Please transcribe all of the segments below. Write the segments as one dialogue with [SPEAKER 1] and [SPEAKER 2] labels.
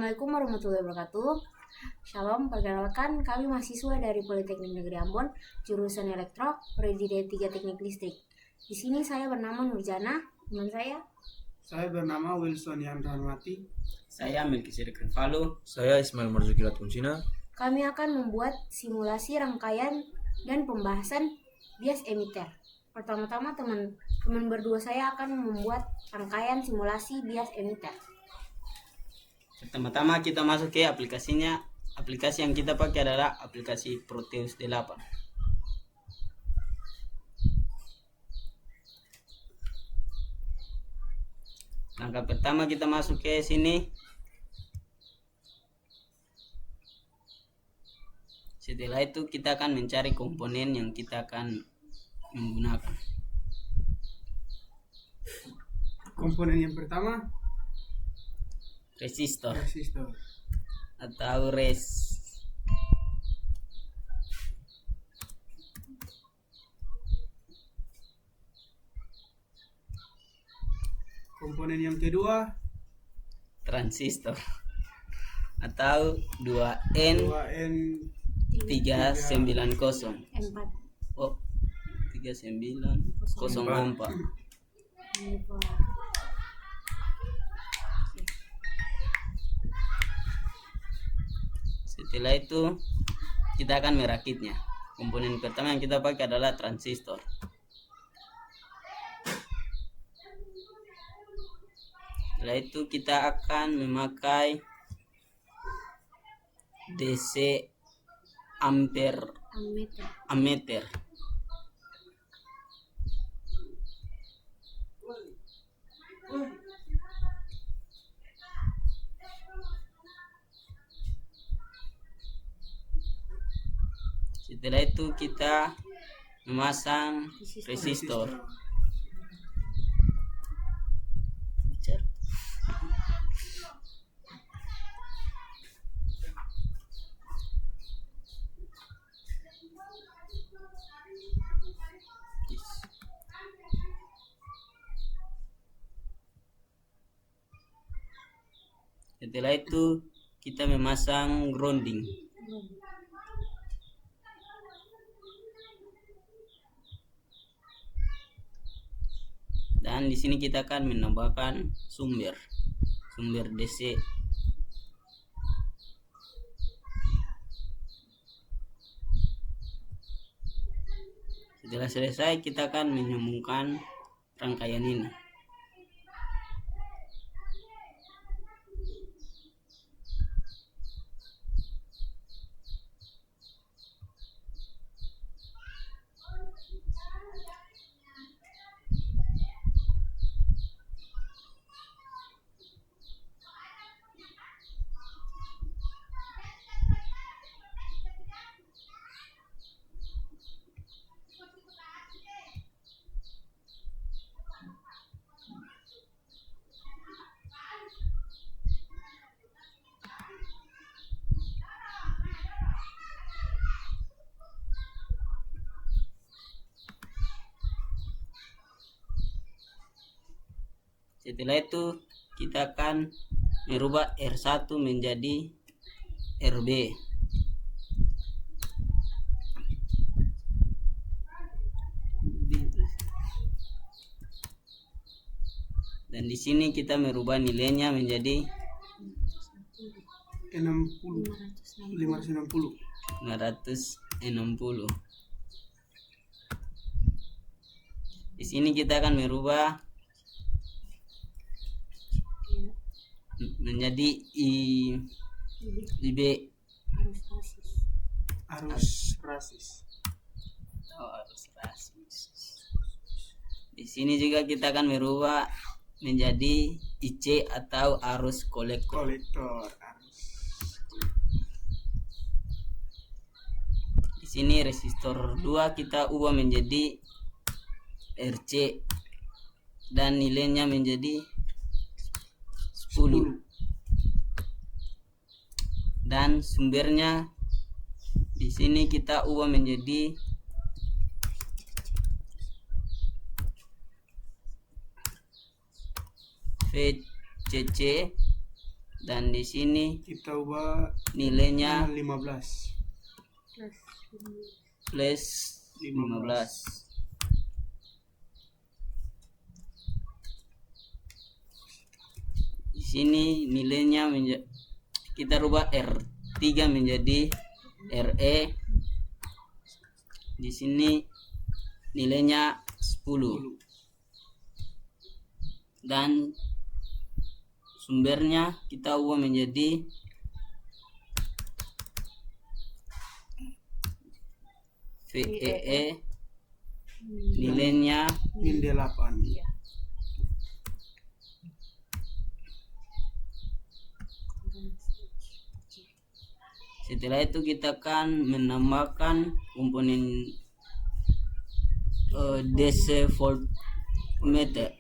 [SPEAKER 1] Assalamualaikum warahmatullahi wabarakatuh. Shalom, perkenalkan kami mahasiswa dari Politeknik Negeri Ambon, jurusan Elektro, prodi D3 Teknik Listrik. Di sini saya bernama Nurjana, teman saya.
[SPEAKER 2] Saya bernama Wilson Yandra Mati.
[SPEAKER 3] Saya Melkisedek Revalo.
[SPEAKER 4] Saya Ismail Marzuki Latunsina.
[SPEAKER 1] Kami akan membuat simulasi rangkaian dan pembahasan bias emitter. Pertama-tama teman berdua saya akan membuat rangkaian simulasi bias emitter.
[SPEAKER 3] Pertama-tama kita masuk ke aplikasinya. Aplikasi yang kita pakai adalah aplikasi Proteus 8. Langkah pertama kita masuk ke sini. Setelah itu kita akan mencari komponen yang kita akan menggunakan.
[SPEAKER 2] Komponen yang pertama
[SPEAKER 3] Resistor
[SPEAKER 2] atau
[SPEAKER 3] res.
[SPEAKER 2] Komponen yang kedua
[SPEAKER 3] Transistor atau 2N 390.
[SPEAKER 1] 4.
[SPEAKER 3] Oh, 3904. Setelah itu kita akan merakitnya. Komponen pertama yang kita pakai adalah transistor. Setelah itu kita akan memakai DC ammeter. Setelah itu kita memasang resistor. Setelah itu kita memasang grounding. Dan di sini kita akan menambahkan sumber DC. Setelah selesai kita akan menyambungkan rangkaian ini. Setelah itu kita akan merubah R1 menjadi RB. Dan di sini kita merubah nilainya menjadi
[SPEAKER 2] 560.
[SPEAKER 3] Di sini kita akan merubah menjadi IB
[SPEAKER 2] arus rasis.
[SPEAKER 3] Di sini juga kita akan merubah menjadi IC atau arus kolektor. Di sini resistor 2 kita ubah menjadi RC dan nilainya menjadi 10. Dan sumbernya di sini kita ubah menjadi VCC dan di sini
[SPEAKER 2] Kita ubah
[SPEAKER 3] nilainya
[SPEAKER 2] 15.
[SPEAKER 3] plus 15. Di sini nilainya kita rubah R3 menjadi RE. Di sini nilainya 10. Dan sumbernya kita ubah menjadi VEE, nilainya
[SPEAKER 2] Min 8.
[SPEAKER 3] setelah itu kita akan menambahkan komponen DC voltmeter.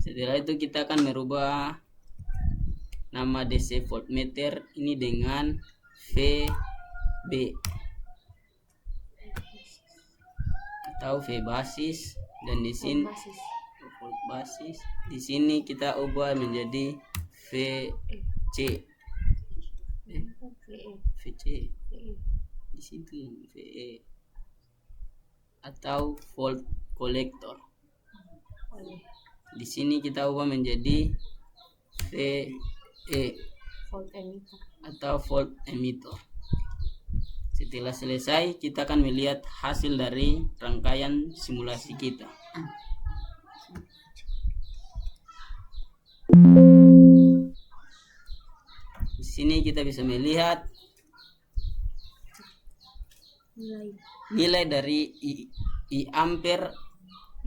[SPEAKER 3] Setelah itu kita akan merubah nama DC voltmeter ini dengan VB atau V basis, dan di sini volt basis. Di sini kita ubah menjadi VC. VC. Di situ VE atau volt collector. Di sini kita ubah menjadi VE
[SPEAKER 1] Volt emitter.
[SPEAKER 3] atau volt emitter. Setelah selesai, kita akan melihat hasil dari rangkaian simulasi kita. Di sini kita bisa melihat nilai dari I ampere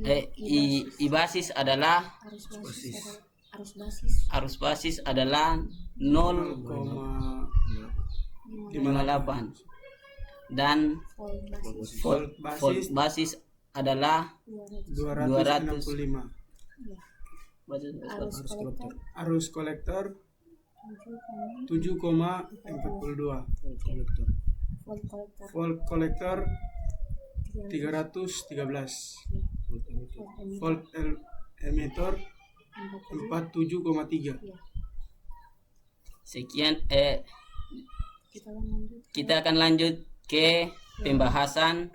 [SPEAKER 3] I basis adalah arus basis adalah 0,58 dan volt basis adalah
[SPEAKER 2] 265. Arus kolektor 7,42. Volt kolektor 313. Volt emitter 47,3.
[SPEAKER 3] Sekian kita akan lanjut ke pembahasan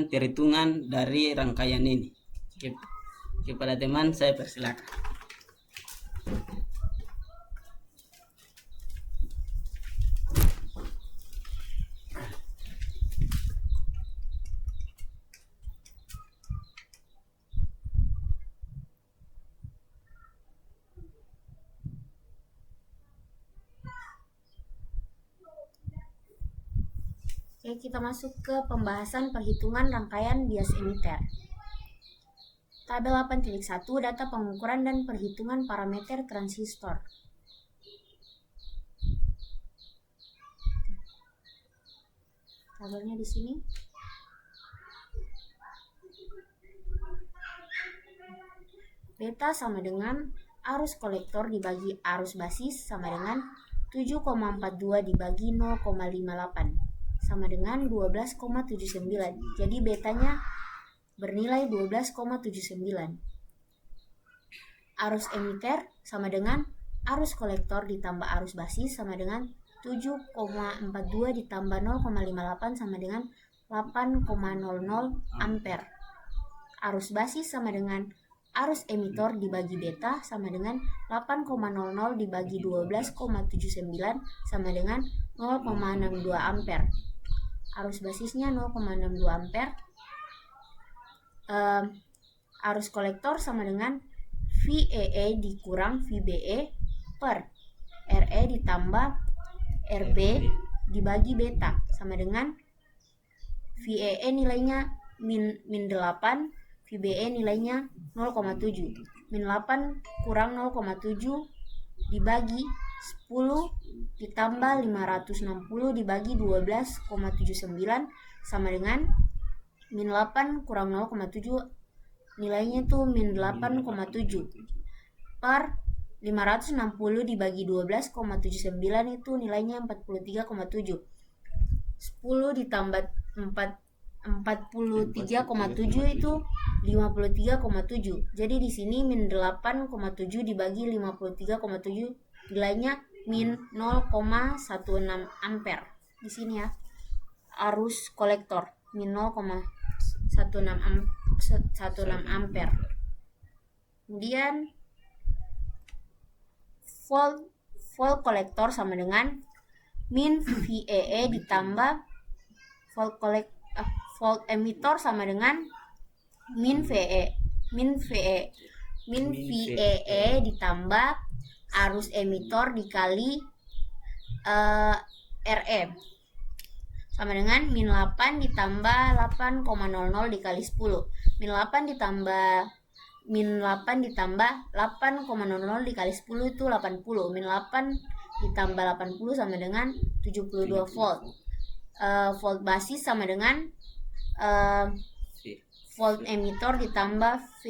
[SPEAKER 3] perhitungan dari rangkaian ini. Kepada teman saya persilakan.
[SPEAKER 1] Oke, kita masuk ke pembahasan perhitungan rangkaian bias emitter. Tabel 8.1 data pengukuran dan perhitungan parameter transistor. Tabelnya di sini. Beta sama dengan arus kolektor dibagi arus basis sama dengan 7,42 dibagi 0,58 sama dengan 12,79. Jadi betanya bernilai 12,79. Arus emitter sama dengan arus kolektor ditambah arus basis sama dengan 7,42 ditambah 0,58 sama dengan 8,00 ampere. Arus basis sama dengan arus emitter dibagi beta sama dengan 8,00 dibagi 12,79 sama dengan 0,62 ampere. Arus basisnya 0,62 ampere. arus kolektor sama dengan VEE dikurang VBE per RE ditambah RB dibagi beta sama dengan VEE nilainya min 8, VBE nilainya 0,7. Min 8 kurang 0,7 dibagi 10 ditambah 560 dibagi 12,79 sama dengan min 8 kurang 0,7 nilainya itu min 8,7 per 560 dibagi 12,79 itu nilainya 43,7. 10 ditambah 43,7 itu 53,7. Jadi di sini min 8,7 dibagi 53,7 nilainya min 0,16 ampere. Di sini ya. Arus kolektor min 0,16 ampere. Kemudian volt kolektor sama dengan min VEE ditambah volt emitor sama dengan min VEE ditambah arus emitor dikali RE sama dengan min 8 ditambah 8,00 dikali 10. Min 8 ditambah 8,00 dikali 10 itu 80. Min 8 ditambah 80 sama dengan 72 volt. Volt basis sama dengan volt emitor ditambah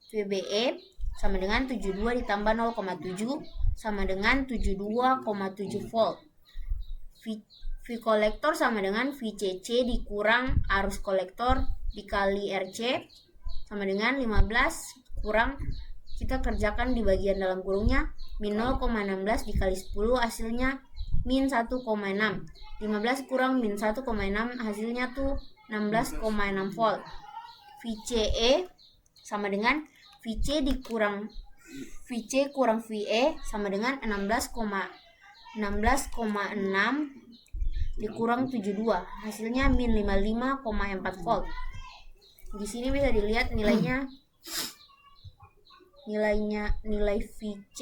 [SPEAKER 1] VBE sama dengan 72 ditambah 0,7 sama dengan 72,7 volt. V kolektor sama dengan VCC dikurang arus kolektor dikali RC sama dengan 15 kurang, kita kerjakan di bagian dalam kurungnya, min 0,16 dikali 10 hasilnya min 1,6. 15 kurang min 1,6 hasilnya tuh 16,6 volt. VCE sama dengan VC kurang VE sama dengan 16,6 dikurang 72 hasilnya min 55,4 volt. Di sini bisa dilihat nilai VC,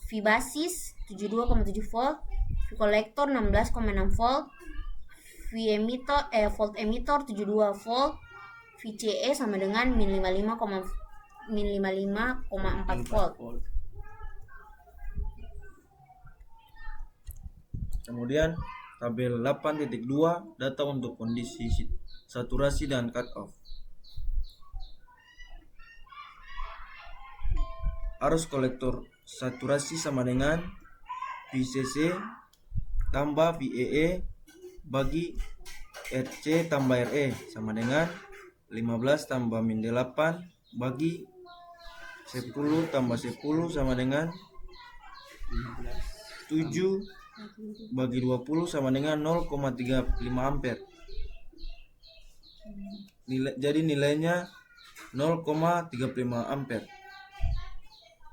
[SPEAKER 1] V basis 72,7 volt, V kolektor 16,6 volt, volt emitor 72 volt, VCE sama dengan min 55,4 volt.
[SPEAKER 4] Kemudian tabel 8.2 data untuk kondisi saturasi dan cut off. Arus kolektor saturasi sama dengan VCC tambah VEE bagi RC tambah RE sama dengan 15 tambah min 8 bagi 10 tambah 10 sama dengan 7 bagi 20 sama dengan 0,35 ampere. Jadi nilainya 0,35 ampere.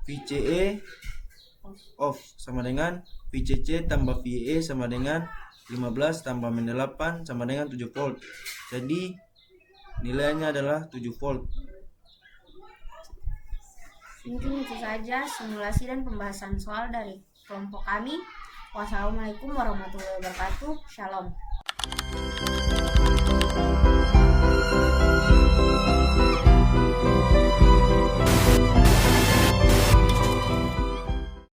[SPEAKER 4] VCE off sama dengan VCC tambah VEE sama dengan 15 tambah min 8 sama dengan 7 volt. Jadi nilainya adalah 7 volt.
[SPEAKER 1] Mungkin itu saja simulasi dan pembahasan soal dari kelompok kami. Wassalamualaikum warahmatullahi wabarakatuh. Shalom.